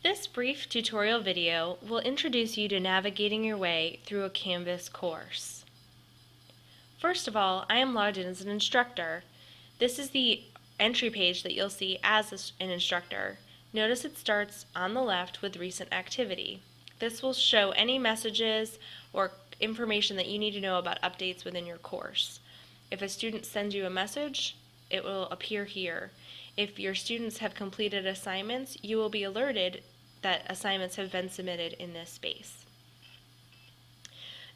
This brief tutorial video will introduce you to navigating your way through a Canvas course. First of all, I am logged in as an instructor. This is the entry page that you'll see as an instructor. Notice it starts on the left with recent activity. This will show any messages or information that you need to know about updates within your course. If a student sends you a message, it will appear here. If your students have completed assignments, you will be alerted that assignments have been submitted in this space.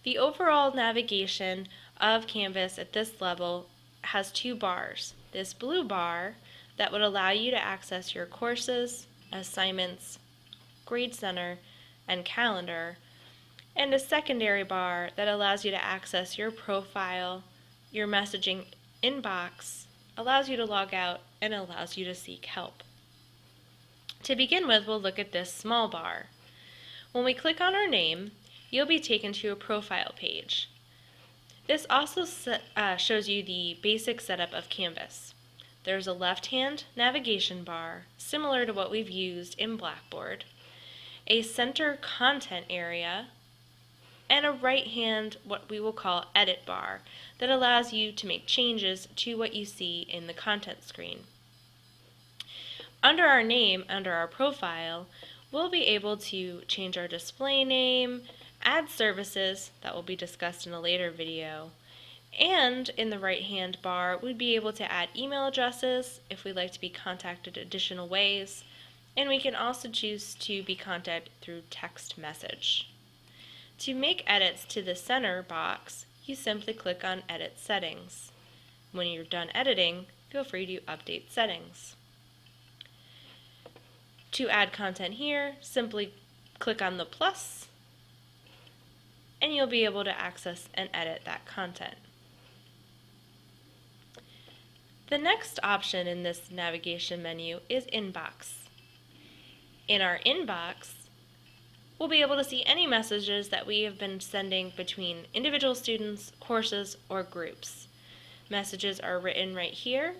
The overall navigation of Canvas at this level has two bars. This blue bar that would allow you to access your courses, assignments, grade center, and calendar, and a secondary bar that allows you to access your profile, your messaging inbox, allows you to log out, and allows you to seek help. To begin with, we'll look at this small bar. When we click on our name, you'll be taken to a profile page. This also shows you the basic setup of Canvas. There's a left-hand navigation bar, similar to what we've used in Blackboard, a center content area, and a right-hand, what we will call edit bar, that allows you to make changes to what you see in the content screen. Under our name, under our profile, we'll be able to change our display name, add services, that will be discussed in a later video, and in the right-hand bar, we'd be able to add email addresses if we'd like to be contacted additional ways, and we can also choose to be contacted through text message. To make edits to the center box, you simply click on Edit Settings. When you're done editing, feel free to update settings. To add content here, simply click on the plus, and you'll be able to access and edit that content. The next option in this navigation menu is Inbox. In our inbox, we'll be able to see any messages that we have been sending between individual students, courses, or groups. Messages are written right here,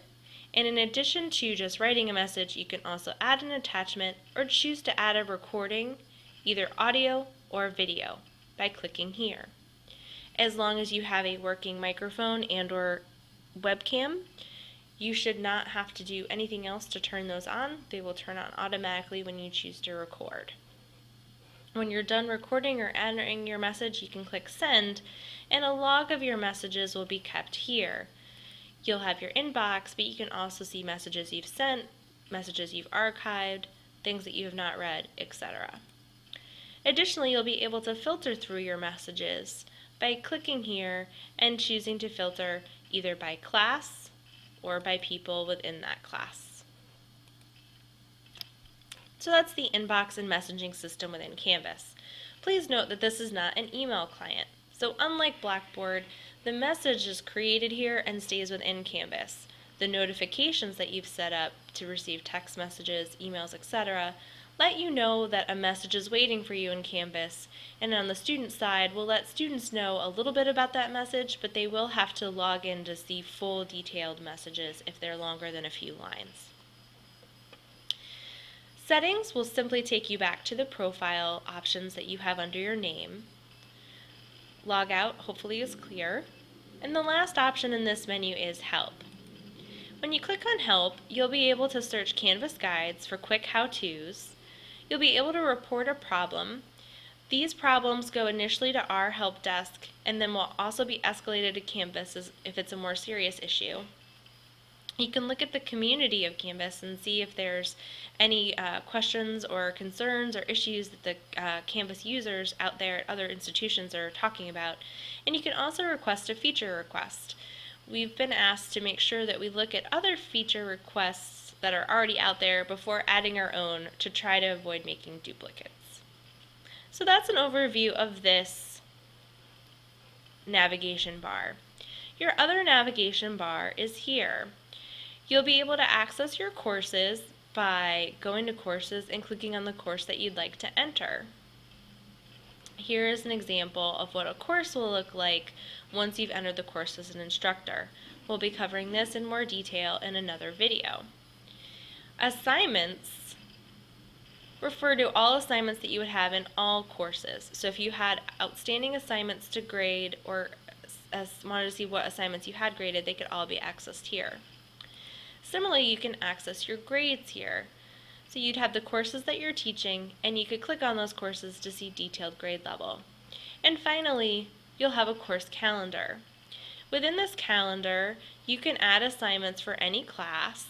and in addition to just writing a message, you can also add an attachment or choose to add a recording, either audio or video, by clicking here. As long as you have a working microphone and/or webcam, you should not have to do anything else to turn those on. They will turn on automatically when you choose to record. When you're done recording or entering your message, you can click Send, and a log of your messages will be kept here. You'll have your inbox, but you can also see messages you've sent, messages you've archived, things that you have not read, etc. Additionally, you'll be able to filter through your messages by clicking here and choosing to filter either by class or by people within that class. So that's the inbox and messaging system within Canvas. Please note that this is not an email client. So unlike Blackboard, the message is created here and stays within Canvas. The notifications that you've set up to receive text messages, emails, etc. let you know that a message is waiting for you in Canvas, and on the student side, we'll let students know a little bit about that message, but they will have to log in to see full detailed messages if they're longer than a few lines. Settings will simply take you back to the profile options that you have under your name. Log out, hopefully, is clear. And the last option in this menu is Help. When you click on Help, you'll be able to search Canvas guides for quick how-tos. You'll be able to report a problem. These problems go initially to our help desk and then will also be escalated to Canvas if it's a more serious issue. You can look at the community of Canvas and see if there's any questions or concerns or issues that the Canvas users out there at other institutions are talking about. And you can also request a feature request. We've been asked to make sure that we look at other feature requests that are already out there before adding our own to try to avoid making duplicates. So that's an overview of this navigation bar. Your other navigation bar is here. You'll be able to access your courses by going to Courses and clicking on the course that you'd like to enter. Here is an example of what a course will look like once you've entered the course as an instructor. We'll be covering this in more detail in another video. Assignments refer to all assignments that you would have in all courses. So if you had outstanding assignments to grade or wanted to see what assignments you had graded, they could all be accessed here. Similarly, you can access your grades here. So you'd have the courses that you're teaching, and you could click on those courses to see detailed grade level. And finally, you'll have a course calendar. Within this calendar, you can add assignments for any class,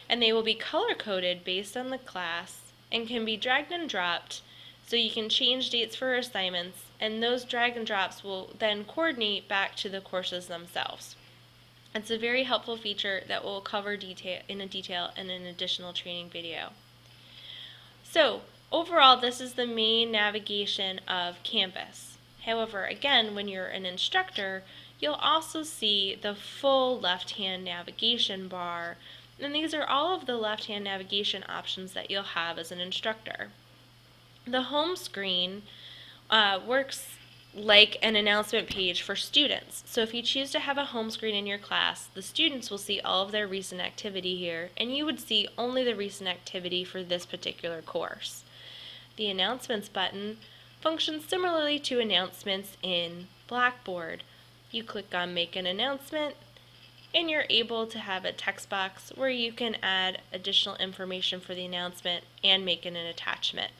and they will be color-coded based on the class and can be dragged and dropped, so you can change dates for assignments, and those drag and drops will then coordinate back to the courses themselves. It's a very helpful feature that we'll cover detail in an additional training video. So, overall, this is the main navigation of Canvas. However, again, when you're an instructor, you'll also see the full left-hand navigation bar, and these are all of the left-hand navigation options that you'll have as an instructor. The home screen works like an announcement page for students. So if you choose to have a home screen in your class, the students will see all of their recent activity here, and you would see only the recent activity for this particular course. The announcements button functions similarly to announcements in Blackboard. You click on Make an Announcement, and you're able to have a text box where you can add additional information for the announcement and make it an attachment.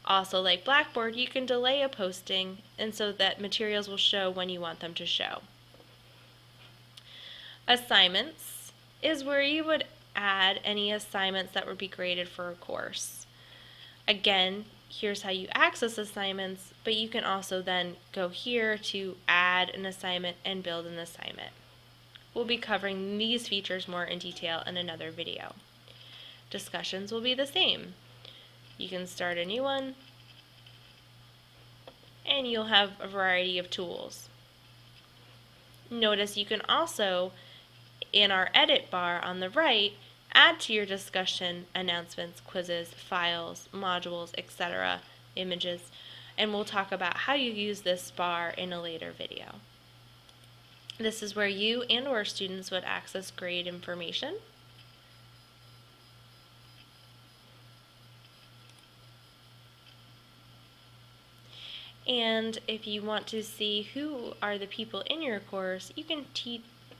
Also, like Blackboard, you can delay a posting, and so that materials will show when you want them to show. Assignments is where you would add any assignments that would be graded for a course. Again, here's how you access assignments, but you can also then go here to add an assignment and build an assignment. We'll be covering these features more in detail in another video. Discussions will be the same. You can start a new one, and you'll have a variety of tools. Notice you can also, in our edit bar on the right, add to your discussion announcements, quizzes, files, modules, etc., images, and we'll talk about how you use this bar in a later video. This is where you and/or students would access grade information. And if you want to see who are the people in your course, you can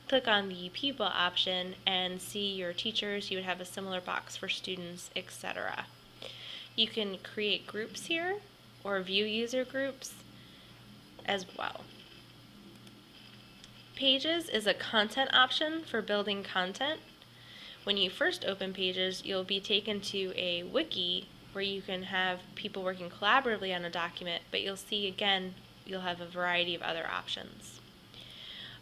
click on the people option and see your teachers. You would have a similar box for students, etc. You can create groups here or view user groups as well. Pages is a content option for building content. When you first open Pages, you'll be taken to a wiki where you can have people working collaboratively on a document, but you'll see again, you'll have a variety of other options.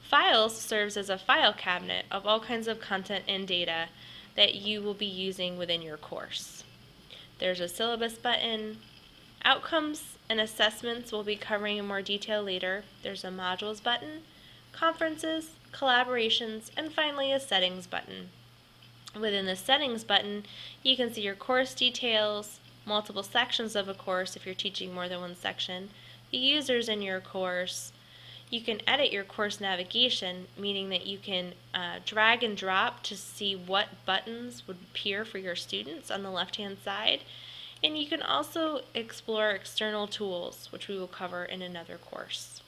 Files serves as a file cabinet of all kinds of content and data that you will be using within your course. There's a syllabus button. Outcomes and assessments we'll be covering in more detail later. There's a modules button, conferences, collaborations, and finally a settings button. Within the settings button, you can see your course details, multiple sections of a course if you're teaching more than one section, the users in your course. You can edit your course navigation, meaning that you can drag and drop to see what buttons would appear for your students on the left-hand side. And you can also explore external tools, which we will cover in another course.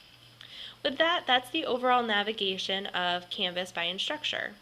With that, that's the overall navigation of Canvas by Instructure.